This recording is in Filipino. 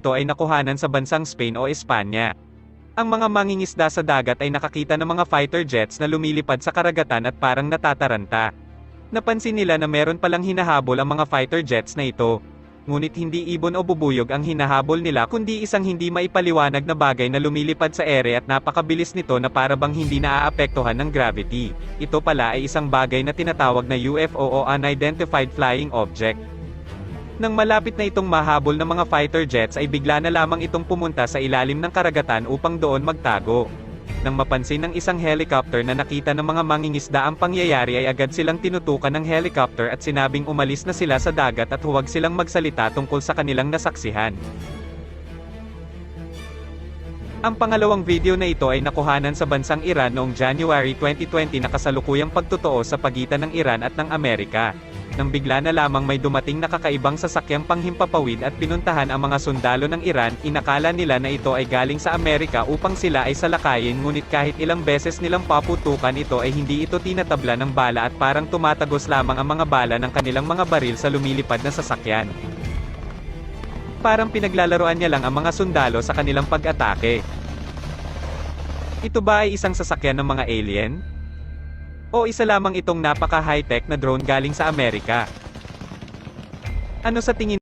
ito ay nakuhanan sa bansang Spain o Espanya. Ang mga mangingisda sa dagat ay nakakita ng mga fighter jets na lumilipad sa karagatan at parang natataranta. Napansin nila na meron palang hinahabol ang mga fighter jets na ito. Ngunit hindi ibon o bubuyog ang hinahabol nila kundi isang hindi maipaliwanag na bagay na lumilipad sa ere at napakabilis nito na para bang hindi naaapektuhan ng gravity. Ito pala ay isang bagay na tinatawag na UFO o Unidentified Flying Object. Nang malapit na itong mahabol ng mga fighter jets ay bigla na lamang itong pumunta sa ilalim ng karagatan upang doon magtago. Nang mapansin ng isang helicopter na nakita ng mga mangingisda ang pangyayari ay agad silang tinutukan ng helicopter at sinabing umalis na sila sa dagat at huwag silang magsalita tungkol sa kanilang nasaksihan. Ang pangalawang video na ito ay nakuhanan sa bansang Iran noong January 2020 na kasalukuyang pagtotoo sa pagitan ng Iran at ng Amerika. Nang bigla na lamang may dumating na kakaibang sasakyang panghimpapawid at pinuntahan ang mga sundalo ng Iran, inakala nila na ito ay galing sa Amerika upang sila ay salakayin ngunit kahit ilang beses nilang paputukan ito ay hindi ito tinatabla ng bala at parang tumatagos lamang ang mga bala ng kanilang mga baril sa lumilipad na sasakyan. Parang pinaglalaroan niya lang ang mga sundalo sa kanilang pag-atake. Ito ba ay isang sasakyan ng mga alien? O isa lamang itong napaka-high-tech na drone galing sa Amerika? Ano sa tingin